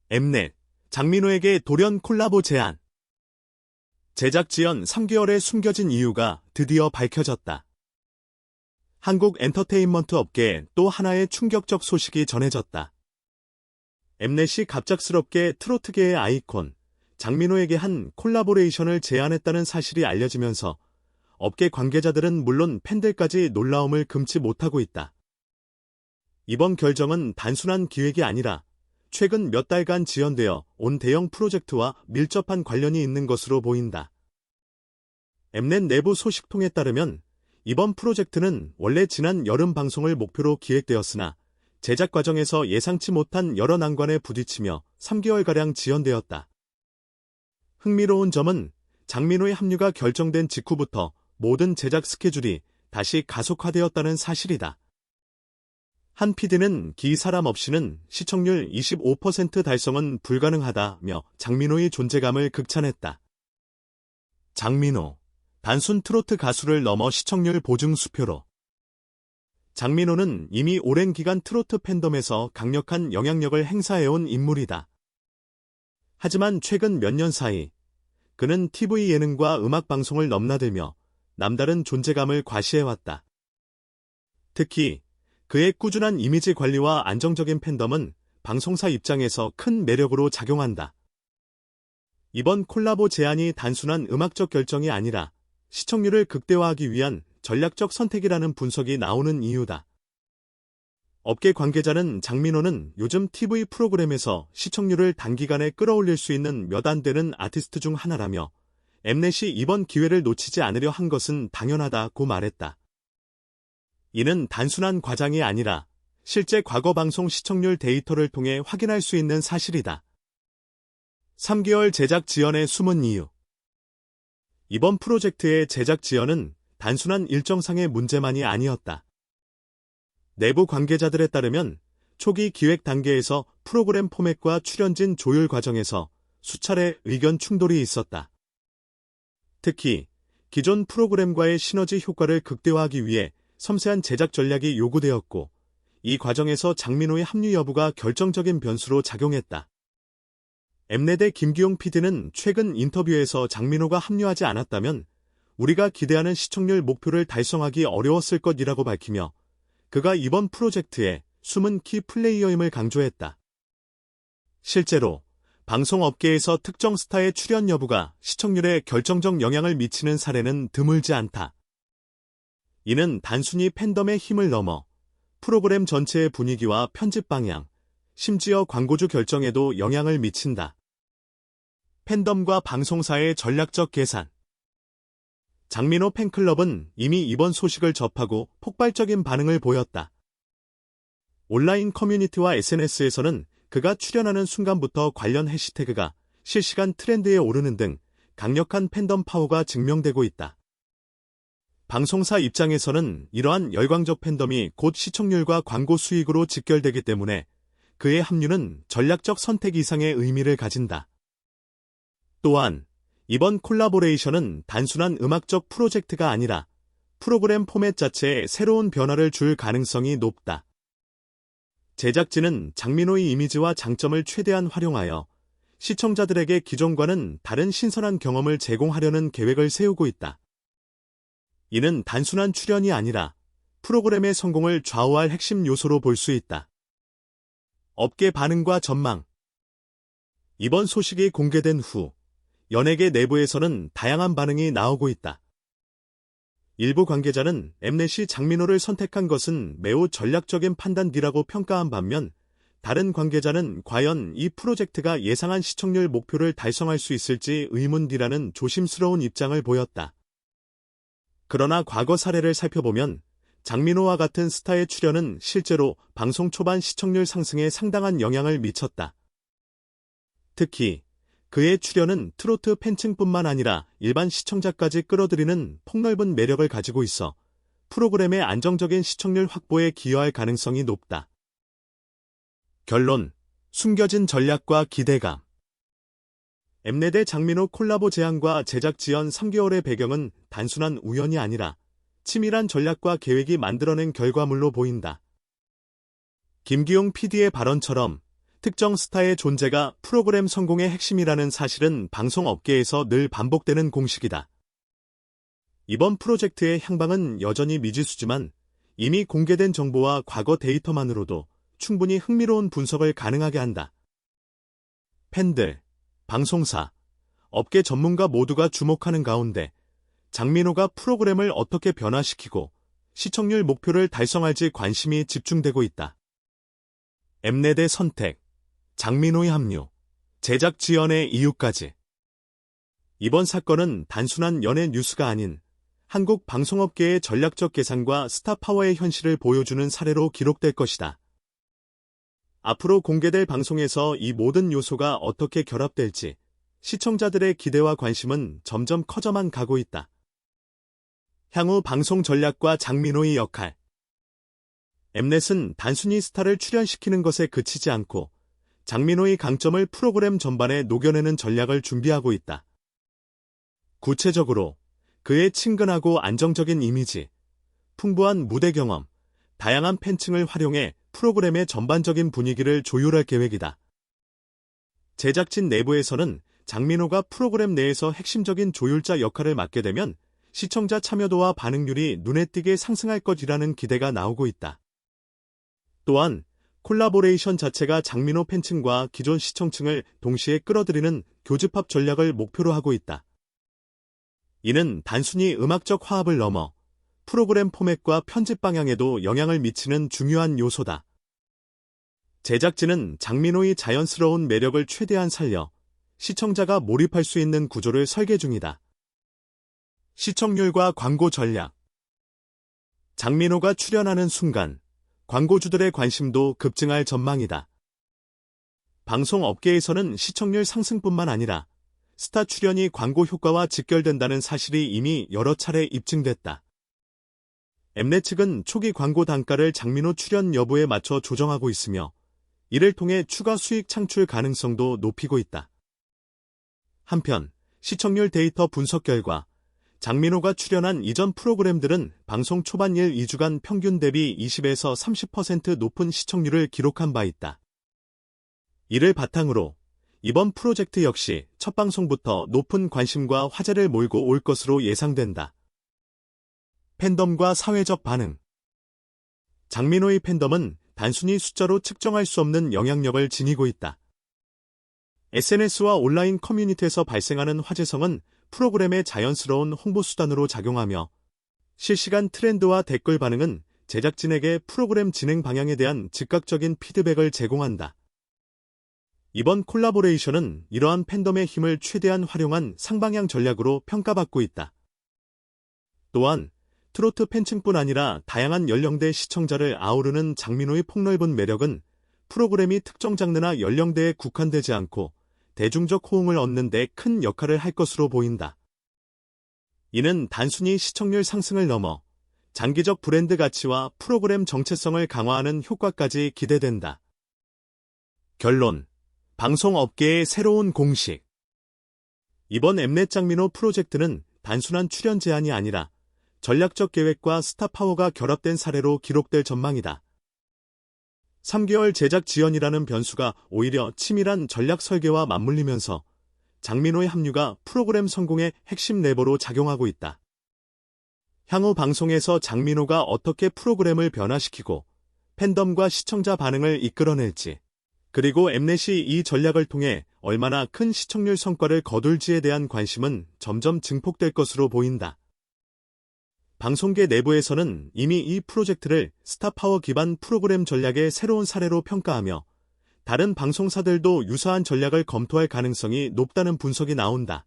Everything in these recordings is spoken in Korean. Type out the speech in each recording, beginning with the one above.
엠넷, 장민호에게 돌연 콜라보 제안. 제작 지연 3개월의 숨겨진 이유가 드디어 밝혀졌다. 한국 엔터테인먼트 업계에 또 하나의 충격적 소식이 전해졌다. 엠넷이 갑작스럽게 트로트계의 아이콘, 장민호에게 한 콜라보레이션을 제안했다는 사실이 알려지면서 업계 관계자들은 물론 팬들까지 놀라움을 금치 못하고 있다. 이번 결정은 단순한 기획이 아니라 최근 몇 달간 지연되어 온 대형 프로젝트와 밀접한 관련이 있는 것으로 보인다. 엠넷 내부 소식통에 따르면 이번 프로젝트는 원래 지난 여름 방송을 목표로 기획되었으나 제작 과정에서 예상치 못한 여러 난관에 부딪히며 3개월가량 지연되었다. 흥미로운 점은 장민호의 합류가 결정된 직후부터 모든 제작 스케줄이 다시 가속화되었다는 사실이다. 한 PD는 기 사람 없이는 시청률 25% 달성은 불가능하다며 장민호의 존재감을 극찬했다. 장민호, 단순 트로트 가수를 넘어 시청률 보증 수표로. 장민호는 이미 오랜 기간 트로트 팬덤에서 강력한 영향력을 행사해온 인물이다. 하지만 최근 몇 년 사이 그는 TV 예능과 음악 방송을 넘나들며 남다른 존재감을 과시해왔다. 특히 그의 꾸준한 이미지 관리와 안정적인 팬덤은 방송사 입장에서 큰 매력으로 작용한다. 이번 콜라보 제안이 단순한 음악적 결정이 아니라 시청률을 극대화하기 위한 전략적 선택이라는 분석이 나오는 이유다. 업계 관계자는 장민호는 요즘 TV 프로그램에서 시청률을 단기간에 끌어올릴 수 있는 몇 안 되는 아티스트 중 하나라며 엠넷이 이번 기회를 놓치지 않으려 한 것은 당연하다고 말했다. 이는 단순한 과장이 아니라 실제 과거 방송 시청률 데이터를 통해 확인할 수 있는 사실이다. 3개월 제작 지연의 숨은 이유. 이번 프로젝트의 제작 지연은 단순한 일정상의 문제만이 아니었다. 내부 관계자들에 따르면 초기 기획 단계에서 프로그램 포맷과 출연진 조율 과정에서 수차례 의견 충돌이 있었다. 특히 기존 프로그램과의 시너지 효과를 극대화하기 위해 섬세한 제작 전략이 요구되었고, 이 과정에서 장민호의 합류 여부가 결정적인 변수로 작용했다. 엠넷의 김기용 PD는 최근 인터뷰에서 장민호가 합류하지 않았다면 우리가 기대하는 시청률 목표를 달성하기 어려웠을 것이라고 밝히며 그가 이번 프로젝트의 숨은 키 플레이어임을 강조했다. 실제로 방송업계에서 특정 스타의 출연 여부가 시청률에 결정적 영향을 미치는 사례는 드물지 않다. 이는 단순히 팬덤의 힘을 넘어 프로그램 전체의 분위기와 편집 방향, 심지어 광고주 결정에도 영향을 미친다. 팬덤과 방송사의 전략적 계산. 장민호 팬클럽은 이미 이번 소식을 접하고 폭발적인 반응을 보였다. 온라인 커뮤니티와 SNS에서는 그가 출연하는 순간부터 관련 해시태그가 실시간 트렌드에 오르는 등 강력한 팬덤 파워가 증명되고 있다. 방송사 입장에서는 이러한 열광적 팬덤이 곧 시청률과 광고 수익으로 직결되기 때문에 그의 합류는 전략적 선택 이상의 의미를 가진다. 또한 이번 콜라보레이션은 단순한 음악적 프로젝트가 아니라 프로그램 포맷 자체에 새로운 변화를 줄 가능성이 높다. 제작진은 장민호의 이미지와 장점을 최대한 활용하여 시청자들에게 기존과는 다른 신선한 경험을 제공하려는 계획을 세우고 있다. 이는 단순한 출연이 아니라 프로그램의 성공을 좌우할 핵심 요소로 볼 수 있다. 업계 반응과 전망. 이번 소식이 공개된 후 연예계 내부에서는 다양한 반응이 나오고 있다. 일부 관계자는 엠넷이 장민호를 선택한 것은 매우 전략적인 판단이라고 평가한 반면 다른 관계자는 과연 이 프로젝트가 예상한 시청률 목표를 달성할 수 있을지 의문이라는 조심스러운 입장을 보였다. 그러나 과거 사례를 살펴보면 장민호와 같은 스타의 출연은 실제로 방송 초반 시청률 상승에 상당한 영향을 미쳤다. 특히 그의 출연은 트로트 팬층뿐만 아니라 일반 시청자까지 끌어들이는 폭넓은 매력을 가지고 있어 프로그램의 안정적인 시청률 확보에 기여할 가능성이 높다. 결론, 숨겨진 전략과 기대감. 엠넷의 장민호 콜라보 제안과 제작 지연 3개월의 배경은 단순한 우연이 아니라 치밀한 전략과 계획이 만들어낸 결과물로 보인다. 김기용 PD의 발언처럼 특정 스타의 존재가 프로그램 성공의 핵심이라는 사실은 방송업계에서 늘 반복되는 공식이다. 이번 프로젝트의 향방은 여전히 미지수지만 이미 공개된 정보와 과거 데이터만으로도 충분히 흥미로운 분석을 가능하게 한다. 팬들, 방송사, 업계 전문가 모두가 주목하는 가운데 장민호가 프로그램을 어떻게 변화시키고 시청률 목표를 달성할지 관심이 집중되고 있다. 엠넷의 선택, 장민호의 합류, 제작 지연의 이유까지. 이번 사건은 단순한 연예 뉴스가 아닌 한국 방송업계의 전략적 계산과 스타 파워의 현실을 보여주는 사례로 기록될 것이다. 앞으로 공개될 방송에서 이 모든 요소가 어떻게 결합될지 시청자들의 기대와 관심은 점점 커져만 가고 있다. 향후 방송 전략과 장민호의 역할. 엠넷은 단순히 스타를 출연시키는 것에 그치지 않고 장민호의 강점을 프로그램 전반에 녹여내는 전략을 준비하고 있다. 구체적으로 그의 친근하고 안정적인 이미지, 풍부한 무대 경험, 다양한 팬층을 활용해 프로그램의 전반적인 분위기를 조율할 계획이다. 제작진 내부에서는 장민호가 프로그램 내에서 핵심적인 조율자 역할을 맡게 되면 시청자 참여도와 반응률이 눈에 띄게 상승할 것이라는 기대가 나오고 있다. 또한 콜라보레이션 자체가 장민호 팬층과 기존 시청층을 동시에 끌어들이는 교집합 전략을 목표로 하고 있다. 이는 단순히 음악적 화합을 넘어 프로그램 포맷과 편집 방향에도 영향을 미치는 중요한 요소다. 제작진은 장민호의 자연스러운 매력을 최대한 살려 시청자가 몰입할 수 있는 구조를 설계 중이다. 시청률과 광고 전략. 장민호가 출연하는 순간 광고주들의 관심도 급증할 전망이다. 방송업계에서는 시청률 상승뿐만 아니라 스타 출연이 광고 효과와 직결된다는 사실이 이미 여러 차례 입증됐다. 엠넷 측은 초기 광고 단가를 장민호 출연 여부에 맞춰 조정하고 있으며 이를 통해 추가 수익 창출 가능성도 높이고 있다. 한편 시청률 데이터 분석 결과 장민호가 출연한 이전 프로그램들은 방송 초반 1-2주간 평균 대비 20에서 30% 높은 시청률을 기록한 바 있다. 이를 바탕으로 이번 프로젝트 역시 첫 방송부터 높은 관심과 화제를 몰고 올 것으로 예상된다. 팬덤과 사회적 반응. 장민호의 팬덤은 단순히 숫자로 측정할 수 없는 영향력을 지니고 있다. SNS와 온라인 커뮤니티에서 발생하는 화제성은 프로그램의 자연스러운 홍보 수단으로 작용하며 실시간 트렌드와 댓글 반응은 제작진에게 프로그램 진행 방향에 대한 즉각적인 피드백을 제공한다. 이번 콜라보레이션은 이러한 팬덤의 힘을 최대한 활용한 상방향 전략으로 평가받고 있다. 또한 트로트 팬층뿐 아니라 다양한 연령대 시청자를 아우르는 장민호의 폭넓은 매력은 프로그램이 특정 장르나 연령대에 국한되지 않고 대중적 호응을 얻는 데 큰 역할을 할 것으로 보인다. 이는 단순히 시청률 상승을 넘어 장기적 브랜드 가치와 프로그램 정체성을 강화하는 효과까지 기대된다. 결론. 방송업계의 새로운 공식. 이번 엠넷 장민호 프로젝트는 단순한 출연 제안이 아니라 전략적 계획과 스타 파워가 결합된 사례로 기록될 전망이다. 3개월 제작 지연이라는 변수가 오히려 치밀한 전략 설계와 맞물리면서 장민호의 합류가 프로그램 성공의 핵심 레버로 작용하고 있다. 향후 방송에서 장민호가 어떻게 프로그램을 변화시키고 팬덤과 시청자 반응을 이끌어낼지, 그리고 엠넷이 이 전략을 통해 얼마나 큰 시청률 성과를 거둘지에 대한 관심은 점점 증폭될 것으로 보인다. 방송계 내부에서는 이미 이 프로젝트를 스타파워 기반 프로그램 전략의 새로운 사례로 평가하며 다른 방송사들도 유사한 전략을 검토할 가능성이 높다는 분석이 나온다.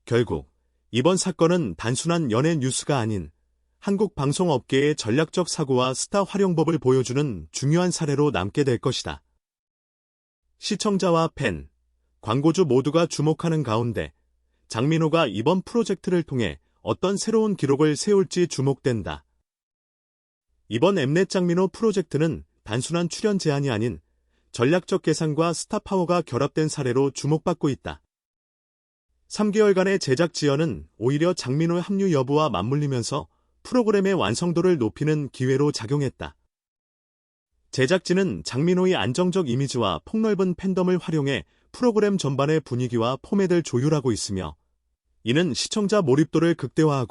결국 이번 사건은 단순한 연예 뉴스가 아닌 한국 방송업계의 전략적 사고와 스타 활용법을 보여주는 중요한 사례로 남게 될 것이다. 시청자와 팬, 광고주 모두가 주목하는 가운데 장민호가 이번 프로젝트를 통해 어떤 새로운 기록을 세울지 주목된다. 이번 엠넷 장민호 프로젝트는 단순한 출연 제안이 아닌 전략적 계산과 스타 파워가 결합된 사례로 주목받고 있다. 3개월간의 제작 지연은 오히려 장민호의 합류 여부와 맞물리면서 프로그램의 완성도를 높이는 기회로 작용했다. 제작진은 장민호의 안정적 이미지와 폭넓은 팬덤을 활용해 프로그램 전반의 분위기와 포맷을 조율하고 있으며, 이는 시청자 몰입도를 극대화하고